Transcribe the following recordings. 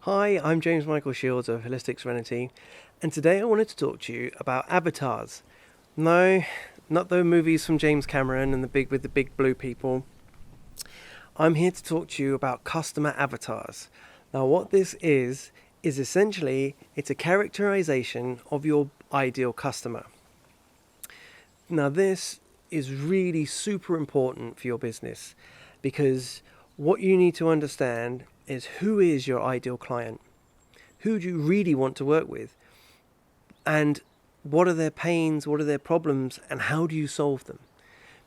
Hi, I'm James Michael Shields of Holistic Serenity, and today I wanted to talk to you about avatars. No, not the movies from James Cameron and the big blue people. I'm here to talk to you about customer avatars. Now, what this is essentially it's a characterization of your ideal customer. Now, this is really super important for your business because what you need to understand is who is your ideal client? Who do you really want to work with? And what are their pains? What are their problems? And how do you solve them?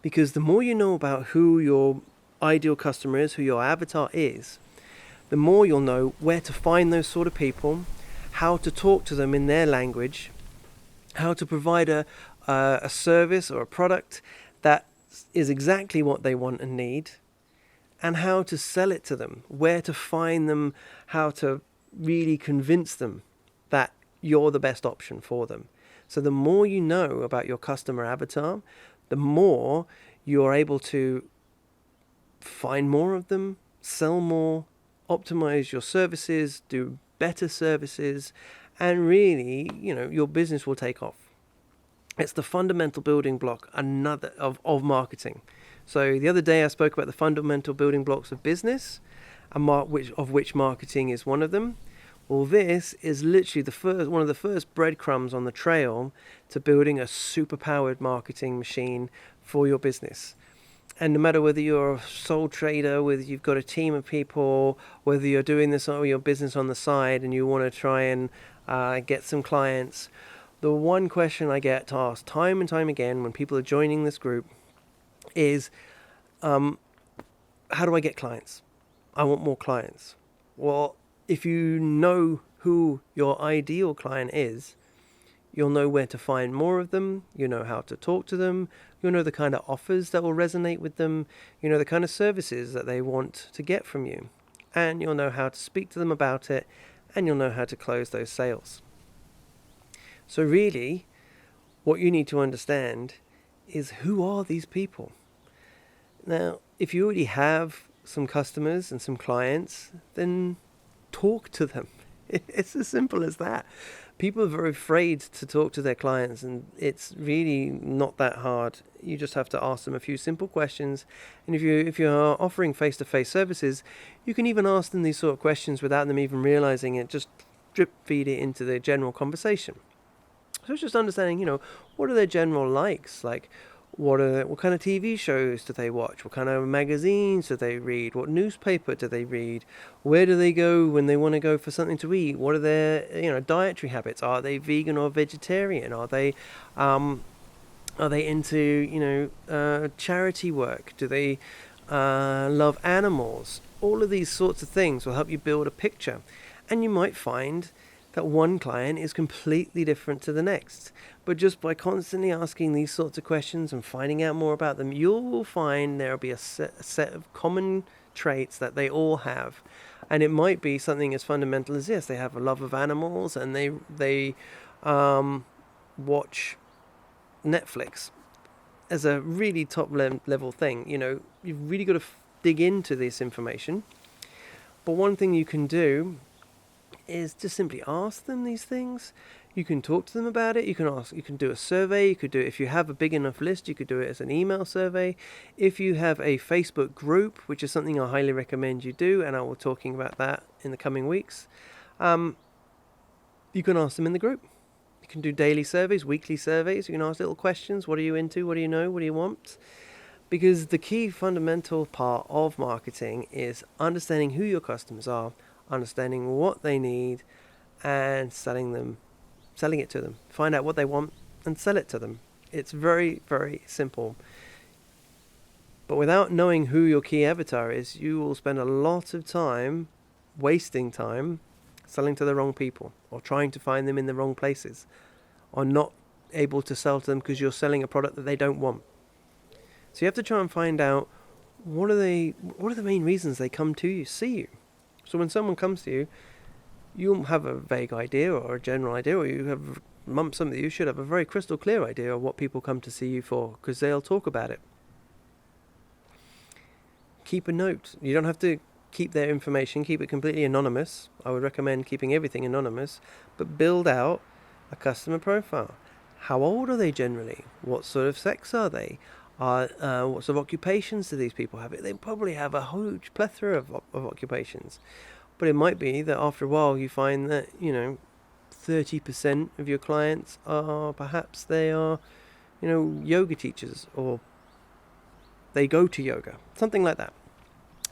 Because the more you know about who your ideal customer is, who your avatar is, the more you'll know where to find those sort of people, how to talk to them in their language, how to provide a service or a product that is exactly what they want and need, and how to sell it to them, where to find them, how to really convince them that you're the best option for them. So the more you know about your customer avatar, the more you're able to find more of them, sell more, optimize your services, do better services, and really, your business will take off. It's the fundamental building block of marketing. So the other day I spoke about the fundamental building blocks of business, which marketing is one of them. Well, this is literally one of the first breadcrumbs on the trail to building a super-powered marketing machine for your business. And no matter whether you're a sole trader, whether you've got a team of people, whether you're doing this or your business on the side and you want to try and get some clients, the one question I get asked time and time again when people are joining this group is, how do I get clients? I want more clients. Well, if you know who your ideal client is, you'll know where to find more of them, you know how to talk to them, you'll know the kind of offers that will resonate with them, you know the kind of services that they want to get from you, and you'll know how to speak to them about it, and you'll know how to close those sales. So really, what you need to understand is who are these people? Now, if you already have some customers and some clients, then talk to them. It's as simple as that. People are very afraid to talk to their clients, and it's really not that hard. You just have to ask them a few simple questions. And if you're offering face-to-face services, you can even ask them these sort of questions without them even realizing it. Just drip feed it into the general conversation. So it's just understanding, what are their general likes? Like, what kind of TV shows do they watch? What kind of magazines do they read? What newspaper do they read? Where do they go when they want to go for something to eat? What are their dietary habits? Are they vegan or vegetarian? Are they into charity work? Do they love animals? All of these sorts of things will help you build a picture, and you might find that one client is completely different to the next. But just by constantly asking these sorts of questions and finding out more about them, you'll find there'll be a set of common traits that they all have. And it might be something as fundamental as this. They have a love of animals, and they watch Netflix as a really top level thing. You've really got to dig into this information. But one thing you can do is just simply ask them these things. You can talk to them about it. You can do a survey. You could do it if you have a big enough list. You could do it as an email survey. If you have a Facebook group, which is something I highly recommend you do, and I will be talking about that in the coming weeks, you can ask them in the group. You can do daily surveys, weekly surveys. You can ask little questions. What are you into? What do you know? What do you want? Because the key fundamental part of marketing is understanding who your customers are, understanding what they need, and selling it to them. Find out what they want and sell it to them. It's very, very simple. But without knowing who your key avatar is, you will spend a lot of time wasting time selling to the wrong people, or trying to find them in the wrong places, or not able to sell to them because you're selling a product that they don't want. So you have to try and find out what are the main reasons they come to see you. So when someone comes to you, you'll have a vague idea or a general idea, or you should have a very crystal clear idea of what people come to see you for, because they'll talk about it. Keep a note. You don't have to keep their information, keep it completely anonymous. I would recommend keeping everything anonymous, but build out a customer profile. How old are they generally? What sort of sex are they? What sort of occupations do these people have? They probably have a huge plethora of occupations. But it might be that after a while you find that, 30% of your clients are perhaps they are, yoga teachers, or they go to yoga, something like that.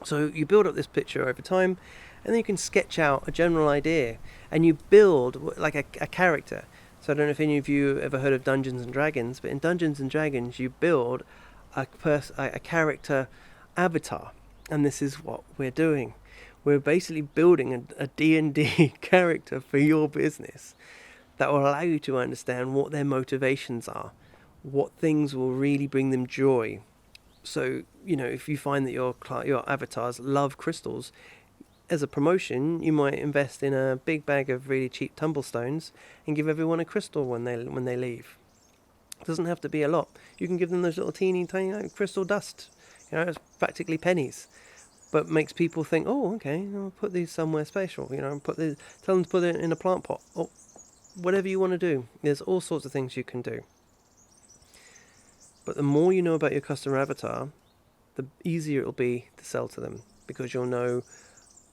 So you build up this picture over time, and then you can sketch out a general idea, and you build like a character. So I don't know if any of you have ever heard of Dungeons and Dragons, but in Dungeons and Dragons you build a character avatar, and this is what we're doing. We're basically building a D&D character for your business that will allow you to understand what their motivations are, what things will really bring them joy. So, if you find that your avatars love crystals, as a promotion, you might invest in a big bag of really cheap tumblestones and give everyone a crystal when they leave. It doesn't have to be a lot. You can give them those little teeny tiny crystal dust. It's practically pennies, but makes people think, oh, okay, I'll put these somewhere special. Tell them to put it in a plant pot, or whatever you want to do. There's all sorts of things you can do. But the more you know about your customer avatar, the easier it'll be to sell to them, because you'll know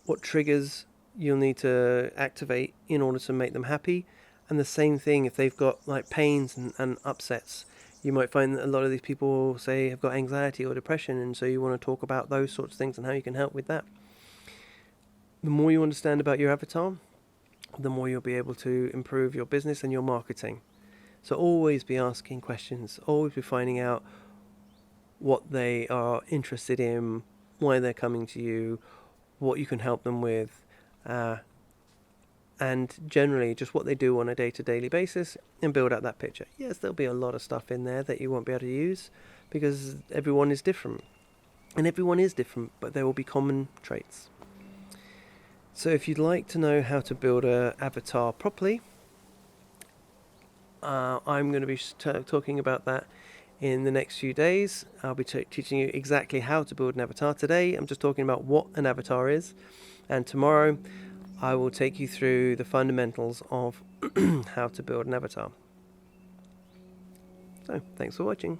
what triggers you'll need to activate in order to make them happy. And the same thing if they've got like pains and upsets. You might find that a lot of these people, say, have got anxiety or depression, and so you want to talk about those sorts of things and how you can help with that. The more you understand about your avatar, the more you'll be able to improve your business and your marketing. So always be asking questions, always be finding out what they are interested in, why they're coming to you, what you can help them with, and generally just what they do on a day-to-day basis, and build out that picture. Yes, there'll be a lot of stuff in there that you won't be able to use because everyone is different. And everyone is different, but there will be common traits. So if you'd like to know how to build an avatar properly, I'm going to be talking about that in the next few days. I'll be teaching you exactly how to build an avatar. Today I'm just talking about what an avatar is, and tomorrow I will take you through the fundamentals of how to build an avatar. So thanks for watching.